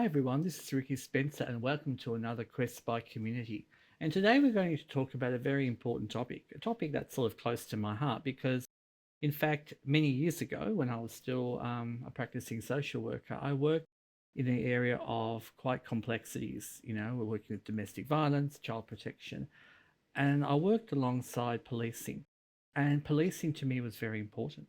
everyone, this is Ricki Spencer and welcome to another Quest by Community. And today we're going to talk about a very important topic, a topic that's sort of close to my heart because, in fact, many years ago when I was still a practicing social worker, I worked in the area of quite complexities. We're working with domestic violence, child protection, and I worked alongside policing. And policing to me was very important.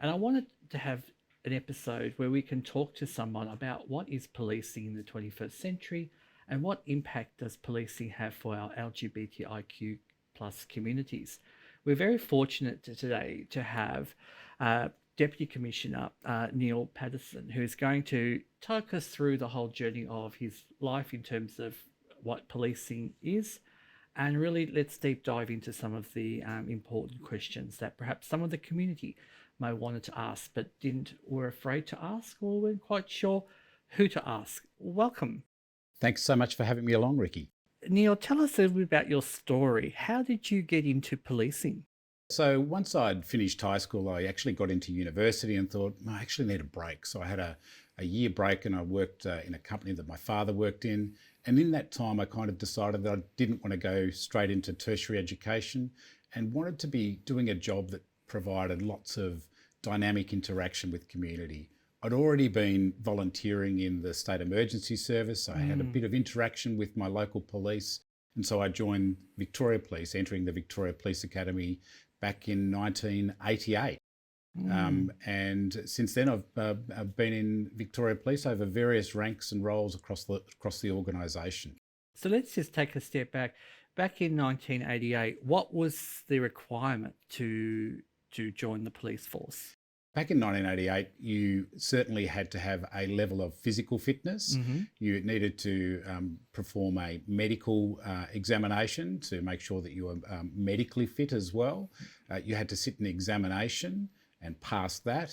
And I wanted to have an episode where we can talk to someone about what is policing in the 21st century and what impact does policing have for our LGBTIQ plus communities. We're very fortunate today to have Deputy Commissioner Neil Paterson, who's going to talk us through the whole journey of his life in terms of what policing is. And really, let's deep dive into some of the important questions that perhaps some of the community may wanted to ask, but were afraid to ask or weren't quite sure who to ask. Welcome. Thanks so much for having me along, Ricki. Neil, tell us a little bit about your story. How did you get into policing? So once I'd finished high school, I actually got into university and thought, I actually need a break. So I had a year break and I worked in a company that my father worked in. And in that time, I kind of decided that I didn't want to go straight into tertiary education and wanted to be doing a job that provided lots of dynamic interaction with community. I'd already been volunteering in the state emergency service. So I had a bit of interaction with my local police. And so I joined Victoria Police, entering the Victoria Police Academy back in 1988. And since then, I've been in Victoria Police over various ranks and roles across the organisation. So let's just take a step back. Back in 1988, what was the requirement to join the police force? Back in 1988, you certainly had to have a level of physical fitness. You needed to perform a medical examination to make sure that you were medically fit as well. You had to sit an examination and pass that.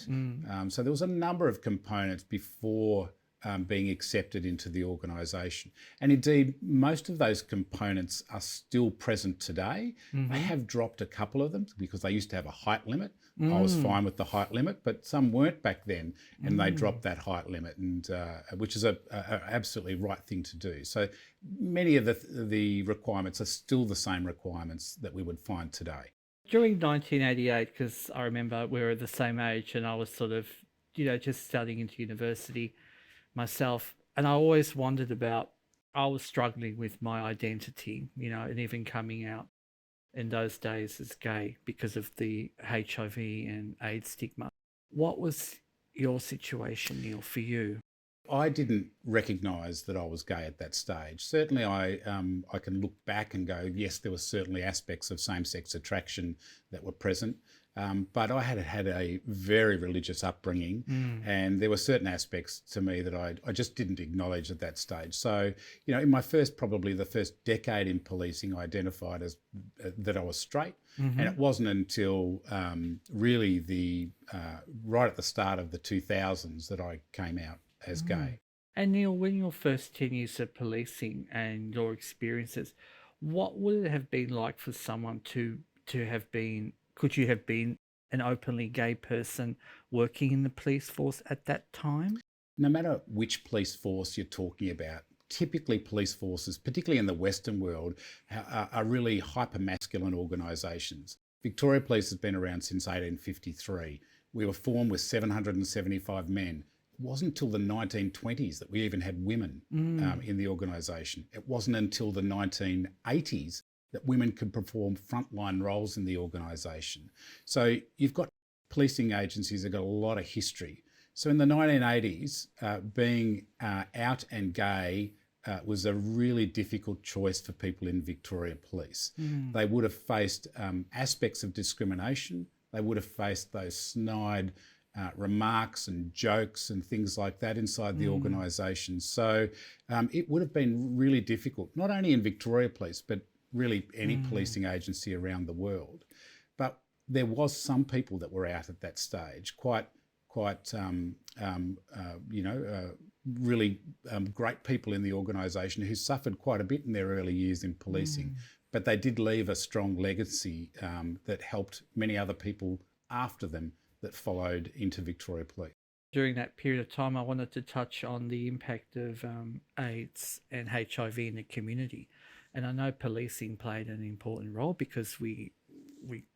So there was a number of components before being accepted into the organisation. And indeed, most of those components are still present today. They have dropped a couple of them because they used to have a height limit. I was fine with the height limit, but some weren't back then, and they dropped that height limit, and which is a absolutely right thing to do. So many of the requirements are still the same requirements that we would find today. During 1988, because I remember we were the same age and I was sort of, just studying into university myself, and I always wondered I was struggling with my identity, and even coming out in those days as gay because of the HIV and AIDS stigma. What was your situation, Neil, for you? I didn't recognise that I was gay at that stage. Certainly I can look back and go, yes, there were certainly aspects of same-sex attraction that were present, but I had a very religious upbringing, and there were certain aspects to me that I just didn't acknowledge at that stage. So, in probably the first decade in policing, I identified as that I was straight, and it wasn't until really right at the start of the 2000s that I came out as gay. And Neil, when your first 10 years of policing and your experiences, what would it have been like for someone to have been, could you have been an openly gay person working in the police force at that time? No matter which police force you're talking about, typically police forces, particularly in the Western world, are really hyper-masculine organisations. Victoria Police has been around since 1853. We were formed with 775 men. It wasn't until the 1920s that we even had women in the organisation. It wasn't until the 1980s that women could perform frontline roles in the organisation. So you've got policing agencies that got a lot of history. So in the 1980s, being out and gay was a really difficult choice for people in Victoria Police. They would have faced aspects of discrimination. They would have faced those snide remarks and jokes and things like that inside the organisation. So it would have been really difficult, not only in Victoria Police, but really any policing agency around the world. But there was some people that were out at that stage, really great people in the organisation who suffered quite a bit in their early years in policing. But they did leave a strong legacy that helped many other people after them that followed into Victoria Police. During that period of time, I wanted to touch on the impact of AIDS and HIV in the community. And I know policing played an important role because we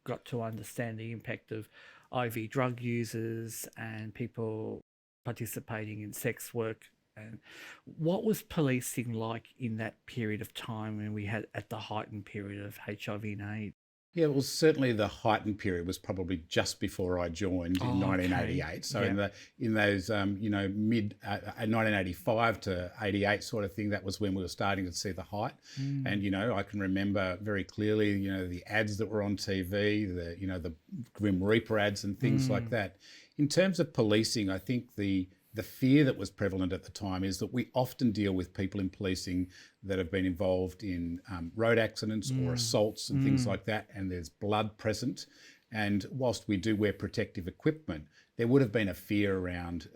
got to understand the impact of IV drug users and people participating in sex work. And what was policing like in that period of time when we had at the heightened period of HIV and AIDS? Yeah, well, certainly the heightened period was probably just before I joined in Oh, okay. 1988. So Yeah. in those mid 1985 to 88 sort of thing, that was when we were starting to see the height. And I can remember very clearly the ads that were on TV, the Grim Reaper ads and things like that. In terms of policing, I think the fear that was prevalent at the time is that we often deal with people in policing that have been involved in road accidents or assaults and things like that, and there's blood present. And whilst we do wear protective equipment, there would have been a fear around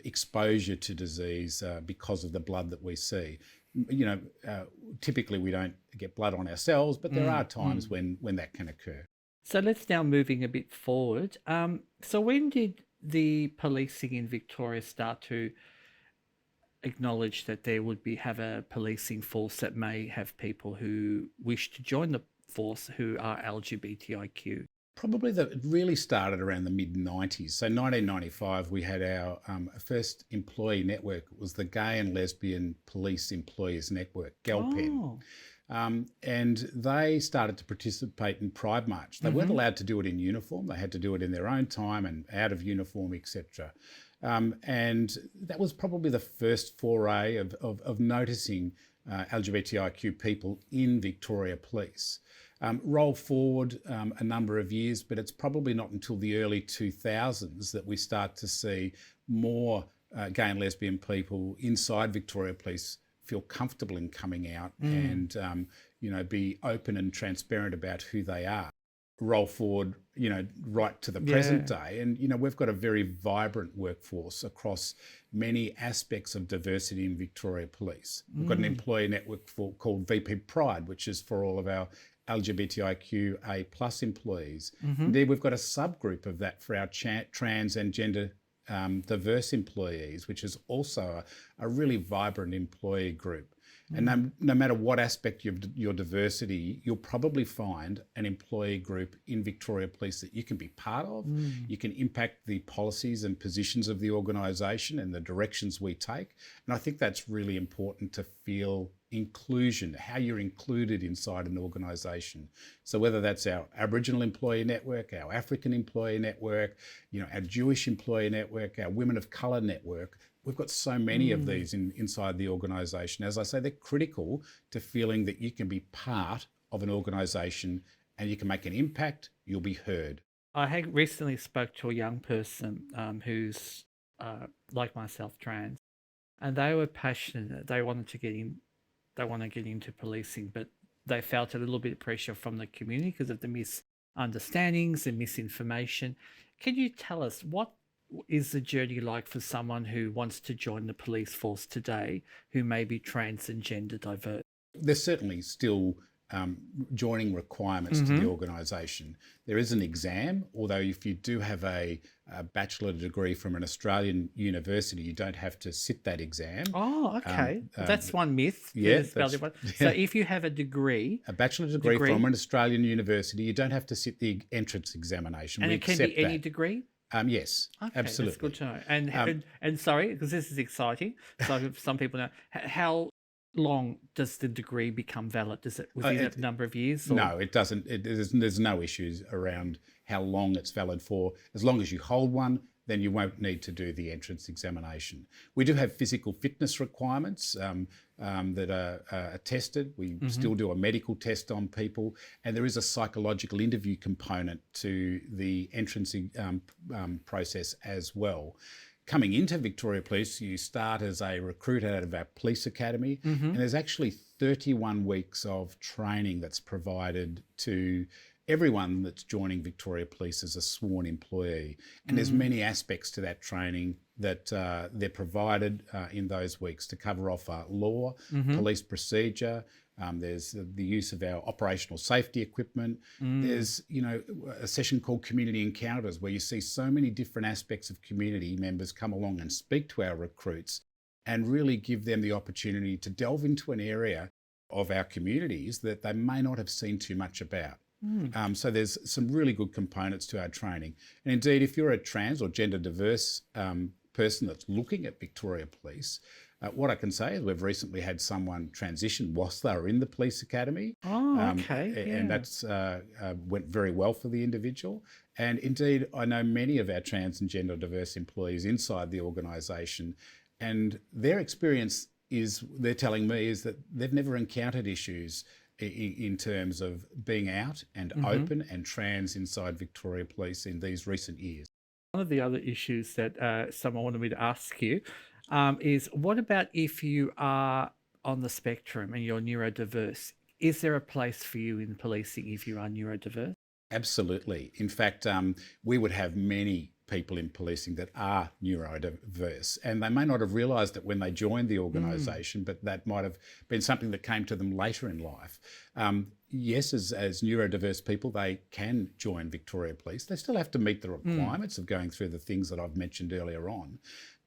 exposure to disease because of the blood that we see. Typically we don't get blood on ourselves, but there are times when that can occur. So let's now moving a bit forward. So when did the policing in Victoria start to acknowledge that there would have a policing force that may have people who wish to join the force who are LGBTIQ? Probably it really started around the mid-90s. So 1995, we had our first employee network. It was the Gay and Lesbian Police Employees Network, GALPEN. And they started to participate in Pride March. They weren't allowed to do it in uniform. They had to do it in their own time and out of uniform, etc. And that was probably the first foray of noticing LGBTIQ people in Victoria Police. Roll forward a number of years, but it's probably not until the early 2000s that we start to see more gay and lesbian people inside Victoria Police feel comfortable in coming out and, be open and transparent about who they are. Roll forward, right to the present day. And, we've got a very vibrant workforce across many aspects of diversity in Victoria Police. We've got an employee network called VP Pride, which is for all of our LGBTIQA plus employees. Indeed, we've got a subgroup of that for our trans and gender diverse employees, which is also a really vibrant employee group. And no matter what aspect of your diversity, you'll probably find an employee group in Victoria Police that you can be part of. You can impact the policies and positions of the organisation and the directions we take. And I think that's really important to feel inclusion, how you're included inside an organisation. So whether that's our Aboriginal employee network, our African employee network, our Jewish employee network, our Women of Colour network, we've got so many of these inside the organisation. As I say, they're critical to feeling that you can be part of an organisation and you can make an impact, you'll be heard. I had recently spoke to a young person who's like myself, trans, and they were passionate. They wanted to get in. They want to get into policing, but they felt a little bit of pressure from the community because of the misunderstandings and misinformation. Can you tell us what is the journey like for someone who wants to join the police force today who may be trans and gender diverse? There's certainly still joining requirements to the organisation. There is an exam, although if you do have a bachelor degree from an Australian university, you don't have to sit that exam. Oh, okay. That's one myth. Yeah. So if you have a degree... A bachelor degree from an Australian university, you don't have to sit the entrance examination. And it can be any degree? Yes, okay, absolutely. That's good to know. And sorry, because this is exciting. So some people know, how long does the degree become valid? Does it within a number of years? Or? No, it doesn't. There's no issues around how long it's valid for. As long as you hold one, then you won't need to do the entrance examination. We do have physical fitness requirements that are tested. We still do a medical test on people, and there is a psychological interview component to the entrance process as well. Coming into Victoria Police, you start as a recruit out of our police academy, and there's actually 31 weeks of training that's provided to everyone that's joining Victoria Police is a sworn employee. And there's many aspects to that training that they're provided in those weeks to cover off law, police procedure. There's the use of our operational safety equipment. There's, a session called Community Encounters where you see so many different aspects of community members come along and speak to our recruits and really give them the opportunity to delve into an area of our communities that they may not have seen too much about. So there's some really good components to our training. And indeed, if you're a trans or gender diverse person that's looking at Victoria Police, what I can say is we've recently had someone transition whilst they were in the police academy. And that's went very well for the individual. And indeed, I know many of our trans and gender diverse employees inside the organisation, and their experience is, they're telling me, is that they've never encountered issues in terms of being out and open and trans inside Victoria Police in these recent years. One of the other issues that someone wanted me to ask you is, what about if you are on the spectrum and you're neurodiverse? Is there a place for you in policing if you are neurodiverse? Absolutely. In fact, we would have many people in policing that are neurodiverse, and they may not have realised it when they joined the organisation, but that might have been something that came to them later in life. Yes, as neurodiverse people, they can join Victoria Police. They still have to meet the requirements of going through the things that I've mentioned earlier on,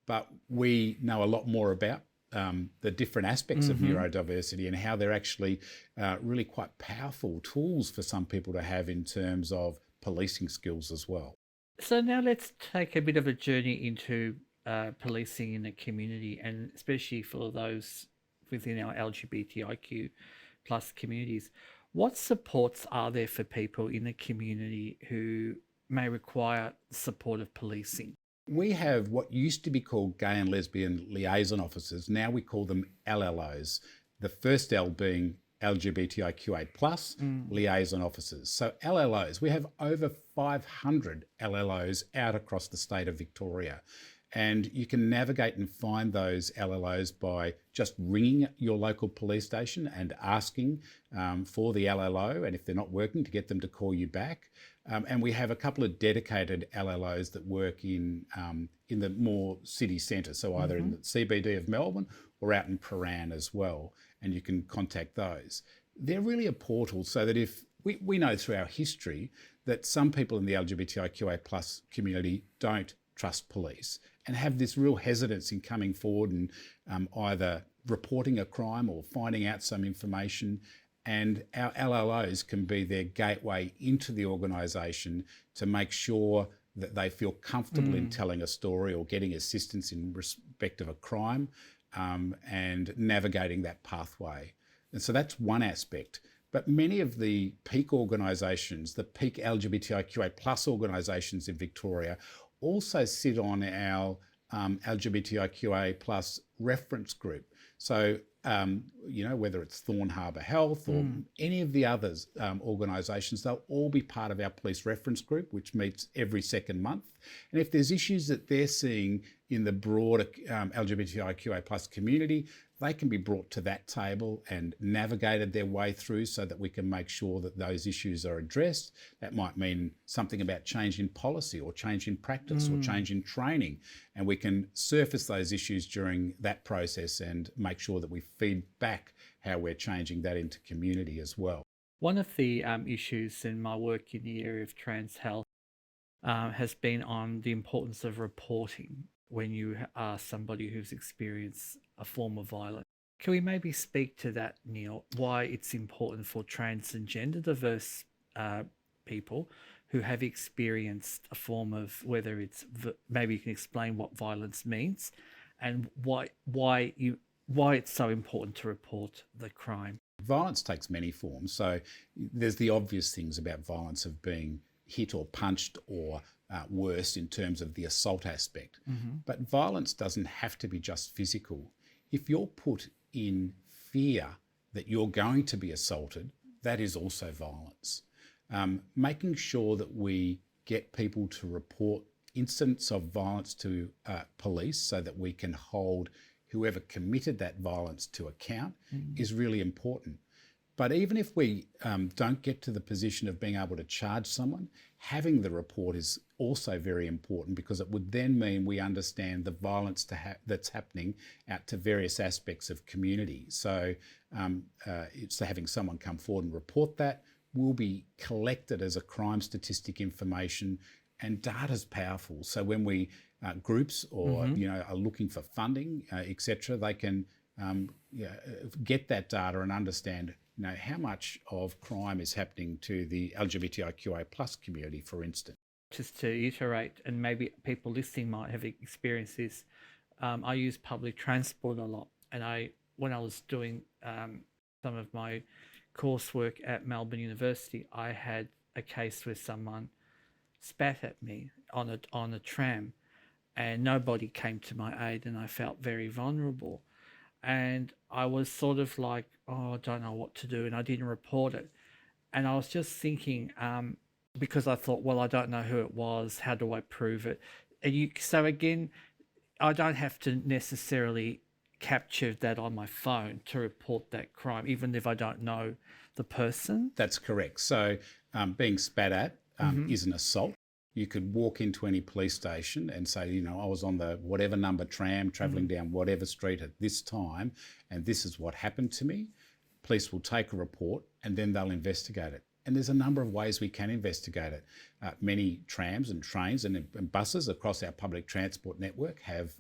but we know a lot more about the different aspects of neurodiversity and how they're actually really quite powerful tools for some people to have in terms of policing skills as well. So now let's take a bit of a journey into policing in the community, and especially for those within our LGBTIQ plus communities. What supports are there for people in the community who may require support of policing? We have what used to be called gay and lesbian liaison officers. Now we call them LLOs. The first L being LGBTIQA plus liaison officers. So LLOs, we have over 500 LLOs out across the state of Victoria. And you can navigate and find those LLOs by just ringing your local police station and asking for the LLO, and if they're not working, to get them to call you back. And we have a couple of dedicated LLOs that work in the more city centre, so either in the CBD of Melbourne or out in Prahran as well, and you can contact those. They're really a portal, so that if we know through our history that some people in the LGBTIQA plus community don't trust police and have this real hesitance in coming forward and either reporting a crime or finding out some information. And our LLOs can be their gateway into the organisation to make sure that they feel comfortable in telling a story or getting assistance in respect of a crime and navigating that pathway. And so that's one aspect. But many of the peak organisations, the peak LGBTIQA plus organisations in Victoria, also sit on our LGBTIQA plus reference group. So, whether it's Thorn Harbour Health or any of the others organisations, they'll all be part of our police reference group, which meets every second month. And if there's issues that they're seeing in the broader LGBTIQA plus community, they can be brought to that table and navigated their way through so that we can make sure that those issues are addressed. That might mean something about change in policy or change in practice or change in training. And we can surface those issues during that process and make sure that we feed back how we're changing that into community as well. One of the issues in my work in the area of trans health has been on the importance of reporting when you are somebody who's experienced a form of violence. Can we maybe speak to that, Neil, why it's important for trans and gender diverse people who have experienced a form of, whether it's, maybe you can explain what violence means and why it's so important to report the crime? Violence takes many forms. So there's the obvious things about violence of being hit or punched or worse in terms of the assault aspect. But violence doesn't have to be just physical. If you're put in fear that you're going to be assaulted, that is also violence. Making sure that we get people to report incidents of violence to police so that we can hold whoever committed that violence to account is really important. But even if we don't get to the position of being able to charge someone, having the report is also very important, because it would then mean we understand the violence that's happening out to various aspects of community. So it's having someone come forward and report that will be collected as a crime statistic information, and data's powerful. So when we groups or are looking for funding, etc., they can get that data and understand how much of crime is happening to the LGBTIQI plus community, for instance. Just to iterate, and maybe people listening might have experienced this, I use public transport a lot, and when I was doing some of my coursework at Melbourne University, I had a case where someone spat at me on a tram, and nobody came to my aid, and I felt very vulnerable. And I was sort of like, oh, I don't know what to do, and I didn't report it. And I was just thinking, because I thought, well, I don't know who it was, how do I prove it? So again, I don't have to necessarily capture that on my phone to report that crime, even if I don't know the person. That's correct. So being spat at is an assault. You could walk into any police station and say, I was on the whatever number tram travelling down whatever street at this time, and this is what happened to me. Police will take a report and then they'll investigate it. And there's a number of ways we can investigate it. Many trams and trains and buses across our public transport network have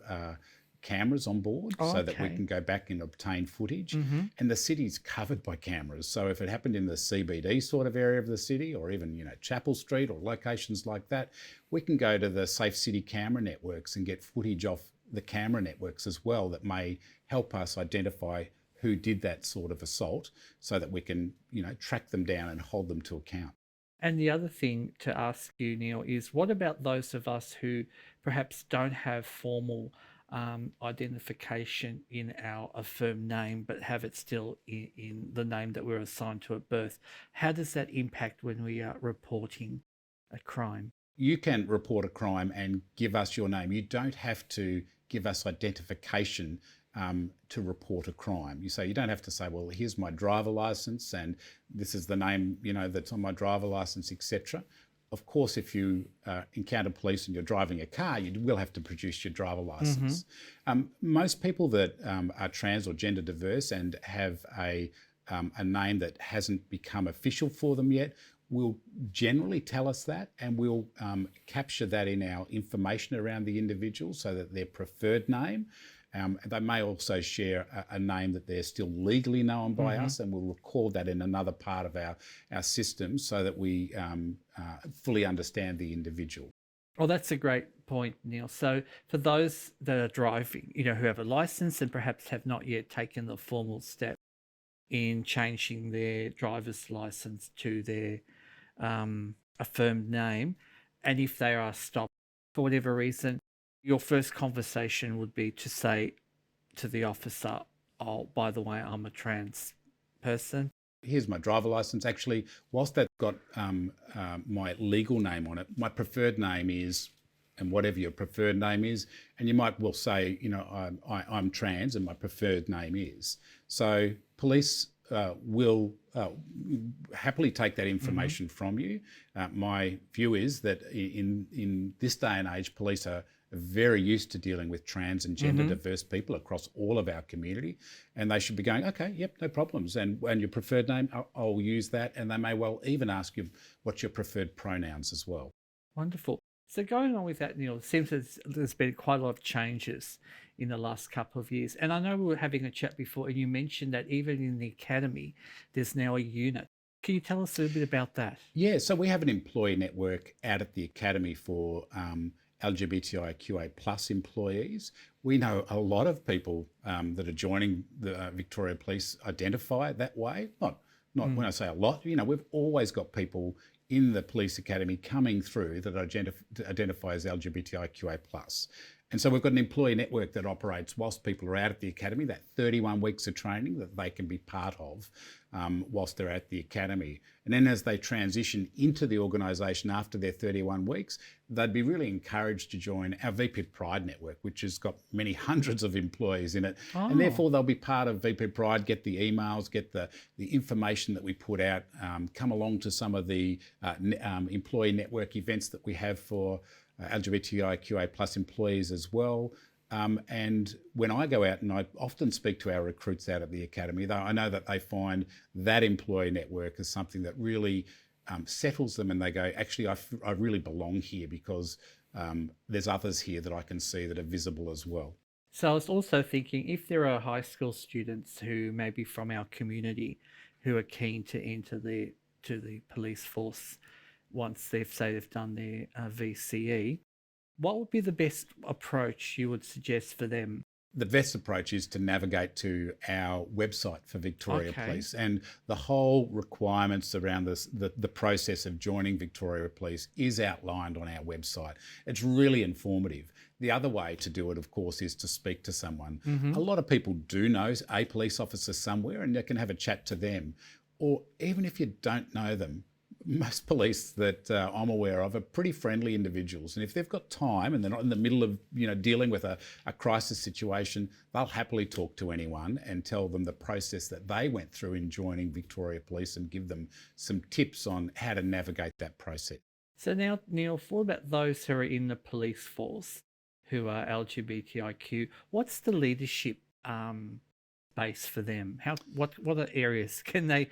cameras on board so that we can go back and obtain footage. And the city's covered by cameras. So if it happened in the CBD sort of area of the city, or even, Chapel Street or locations like that, we can go to the Safe City camera networks and get footage off the camera networks as well that may help us identify who did that sort of assault, so that we can, track them down and hold them to account. And the other thing to ask you, Neil, is what about those of us who perhaps don't have formal identification in our affirmed name, but have it still in the name that we're assigned to at birth? How does that impact when we are reporting a crime? You can report a crime and give us your name. You don't have to give us identification to report a crime. You don't have to say, well, here's my driver license and this is the name, that's on my driver license, etc. Of course, if you encounter police and you're driving a car, you will have to produce your driver license. Most people that are trans or gender diverse and have a name that hasn't become official for them yet will generally tell us that, and we'll capture that in our information around the individual so that their preferred name. They may also share a name that they're still legally known by us, and we'll record that in another part of our system so that we fully understand the individual. Well, that's a great point, Neil. So for those that are driving, who have a license and perhaps have not yet taken the formal step in changing their driver's license to their affirmed name, and if they are stopped for whatever reason, your first conversation would be to say to the officer, oh, by the way, I'm a trans person. Here's my driver license. Actually, whilst that's got my legal name on it, my preferred name is, and whatever your preferred name is, and you might well say, I'm trans and my preferred name is. So police will happily take that information from you. My view is that in this day and age, police are very used to dealing with trans and gender diverse people across all of our community, and they should be going, okay, yep, no problems, and your preferred name, I'll use that, and they may well even ask you what's your preferred pronouns as well. Wonderful. So going on with that, Neil, it seems there's been quite a lot of changes in the last couple of years, and I know we were having a chat before and you mentioned that even in the academy there's now a unit. Can you tell us a little bit about that? Yeah, so we have an employee network out at the academy for LGBTIQA plus employees. We know a lot of people that are joining the Victoria Police identify that way. Not when I say a lot, we've always got people in the police academy coming through that identify as LGBTIQA plus. And so we've got an employee network that operates whilst people are out at the academy, that 31 weeks of training that they can be part of whilst they're at the academy. And then as they transition into the organisation after their 31 weeks, they'd be really encouraged to join our VP Pride network, which has got many hundreds of employees in it. Oh. And therefore they'll be part of VP Pride, get the emails, get the information that we put out, come along to some of the employee network events that we have for LGBTIQA plus employees as well. And when I go out, and I often speak to our recruits out at the academy, though I know that they find that employee network is something that really settles them, and they go, actually, I really belong here because there's others here that I can see that are visible as well. So I was also thinking, if there are high school students who may be from our community who are keen to enter the police force once they've done their VCE, what would be the best approach you would suggest for them? The best approach is to navigate to our website for Victoria Police, and the whole requirements around this, the process of joining Victoria Police is outlined on our website. It's really informative. The other way to do it, of course, is to speak to someone. A lot of people do know a police officer somewhere, and you can have a chat to them. Or even if you don't know them, most police that I'm aware of are pretty friendly individuals, and if they've got time and they're not in the middle of dealing with a crisis situation, they'll happily talk to anyone and tell them the process that they went through in joining Victoria Police and give them some tips on how to navigate that process. So now, Neil, what about those who are in the police force who are LGBTIQ? What's the leadership base for them? What are areas can they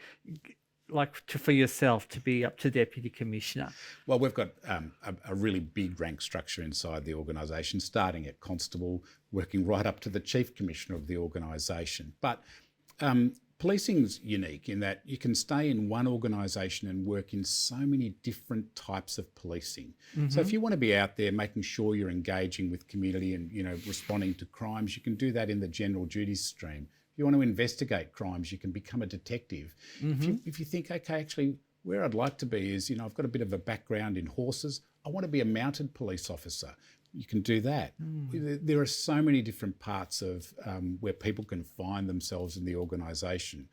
for yourself to be up to Deputy Commissioner? Well, we've got a really big rank structure inside the organisation, starting at Constable, working right up to the Chief Commissioner of the organisation. But policing's unique in that you can stay in one organisation and work in so many different types of policing. So if you want to be out there making sure you're engaging with community and responding to crimes, you can do that in the general duties stream. If you want to investigate crimes, you can become a detective. If you think, okay, actually, where I'd like to be is, I've got a bit of a background in horses. I want to be a mounted police officer. You can do that. There are so many different parts of where people can find themselves in the organisation.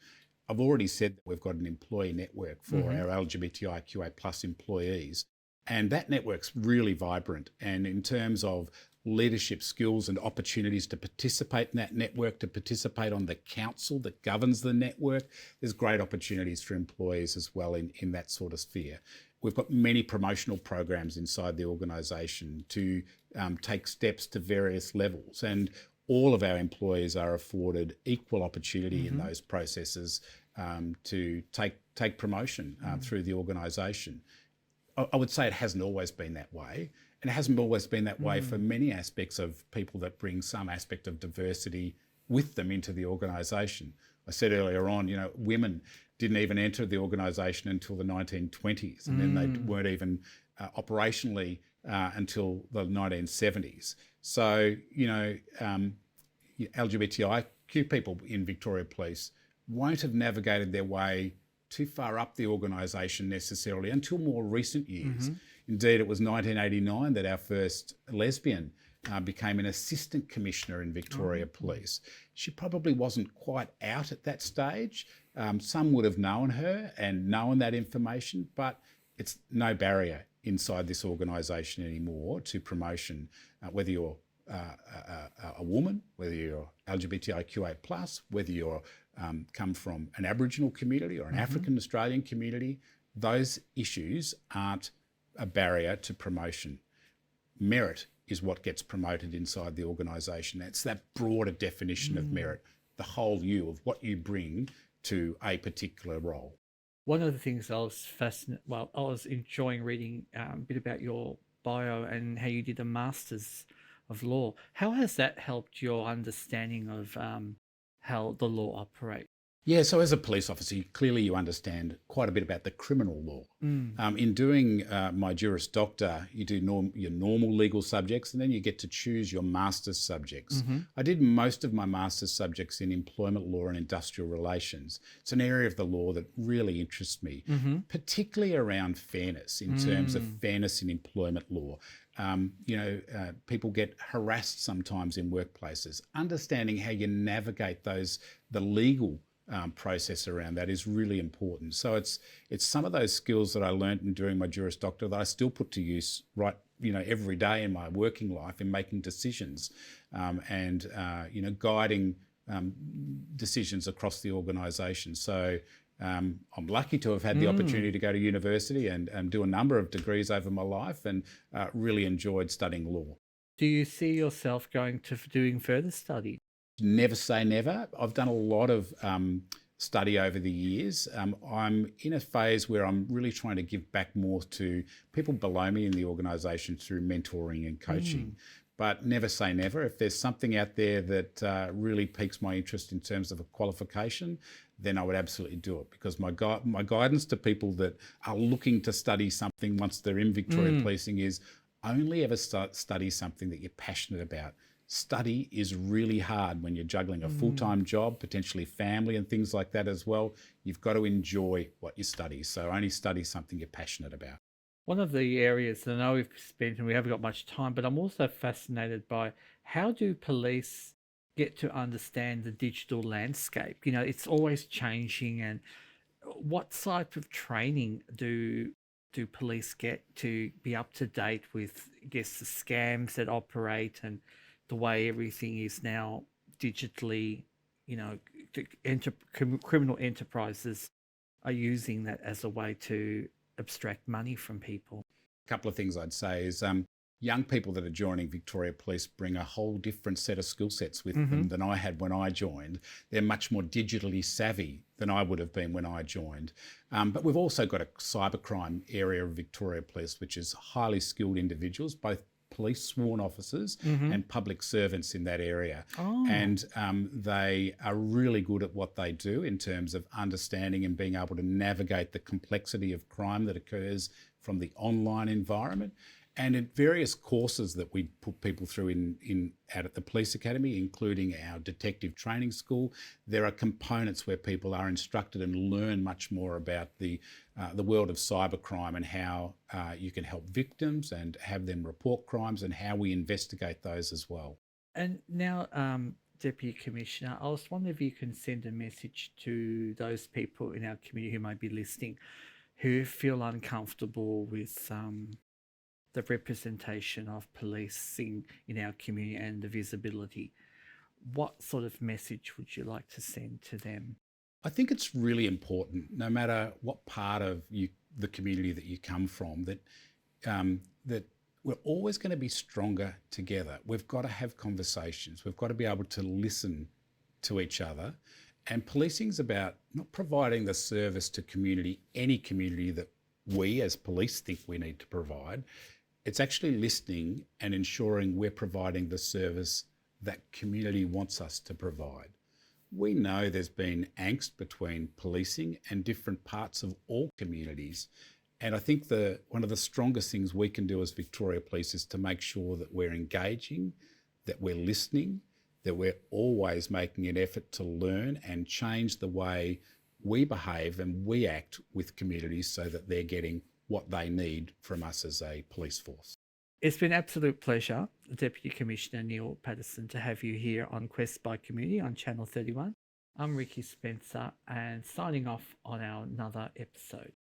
I've already said that we've got an employee network for our LGBTIQA plus employees, and that network's really vibrant. And in terms of leadership skills and opportunities to participate in that network, to participate on the council that governs the network, there's great opportunities for employees as well in that sort of sphere. We've got many promotional programs inside the organisation to take steps to various levels, and all of our employees are afforded equal opportunity in those processes to take promotion through the organisation. I would say it hasn't always been that way. And it hasn't always been that way for many aspects of people that bring some aspect of diversity with them into the organisation. I said earlier on, women didn't even enter the organisation until the 1920s, and then they weren't even operationally until the 1970s. So, LGBTIQ people in Victoria Police won't have navigated their way too far up the organisation necessarily until more recent years. Indeed, it was 1989 that our first lesbian became an assistant commissioner in Victoria Police. She probably wasn't quite out at that stage. Some would have known her and known that information, but it's no barrier inside this organisation anymore to promotion, whether you're a woman, whether you're LGBTIQA+, whether you're come from an Aboriginal community or an African Australian community. Those issues aren't a barrier to promotion. Merit is what gets promoted inside the organisation. That's that broader definition of merit, the whole you of what you bring to a particular role. One of the things I was enjoying reading a bit about your bio and how you did a Masters of Law. How has that helped your understanding of how the law operates? Yeah, so as a police officer, clearly you understand quite a bit about the criminal law. Mm. In doing my Juris Doctor, you do your normal legal subjects, and then you get to choose your master's subjects. Mm-hmm. I did most of my master's subjects in employment law and industrial relations. It's an area of the law that really interests me, Mm-hmm. particularly around fairness, in terms of fairness in employment law. People get harassed sometimes in workplaces. Understanding how you navigate the legal process around that is really important. So it's some of those skills that I learned in doing my Juris Doctor that I still put to use every day in my working life in making decisions and guiding decisions across the organisation. So I'm lucky to have had the opportunity to go to university and do a number of degrees over my life, and really enjoyed studying law. Do you see yourself doing further study? Never say never. I've done a lot of study over the years. I'm in a phase where I'm really trying to give back more to people below me in the organisation through mentoring and coaching. But never say never. If there's something out there that really piques my interest in terms of a qualification, then I would absolutely do it, because my guidance to people that are looking to study something once they're in Victoria Policing is only ever study something that you're passionate about. Study is really hard when you're juggling a full-time job, potentially family and things like that as well. You've got to enjoy what you study. So only study something you're passionate about. One of the areas that I know we've spent, and we haven't got much time, but I'm also fascinated by how do police get to understand the digital landscape? It's always changing, and what type of training do police get to be up to date with, I guess, the scams that operate and the way everything is now digitally, criminal enterprises are using that as a way to abstract money from people? A couple of things I'd say is young people that are joining Victoria Police bring a whole different set of skill sets with them than I had when I joined. They're much more digitally savvy than I would have been when I joined. But we've also got a cybercrime area of Victoria Police, which is highly skilled individuals, both police sworn officers and public servants in that area. And they are really good at what they do in terms of understanding and being able to navigate the complexity of crime that occurs from the online environment. And in various courses that we put people through out at the Police Academy, including our detective training school, there are components where people are instructed and learn much more about the world of cybercrime and how you can help victims and have them report crimes and how we investigate those as well. And now, Deputy Commissioner, I was wondering if you can send a message to those people in our community who might be listening, who feel uncomfortable with the representation of policing in our community and the visibility. What sort of message would you like to send to them? I think it's really important, no matter what part of the community that you come from, that we're always going to be stronger together. We've got to have conversations. We've got to be able to listen to each other. And policing is about not providing the service to any community that we as police think we need to provide. It's actually listening and ensuring we're providing the service that community wants us to provide. We know there's been angst between policing and different parts of all communities. And I think one of the strongest things we can do as Victoria Police is to make sure that we're engaging, that we're listening, that we're always making an effort to learn and change the way we behave and we act with communities so that they're getting what they need from us as a police force. It's been an absolute pleasure, Deputy Commissioner Neil Paterson, to have you here on Quest by Community on Channel 31. I'm Ricki Spencer, and signing off on another episode.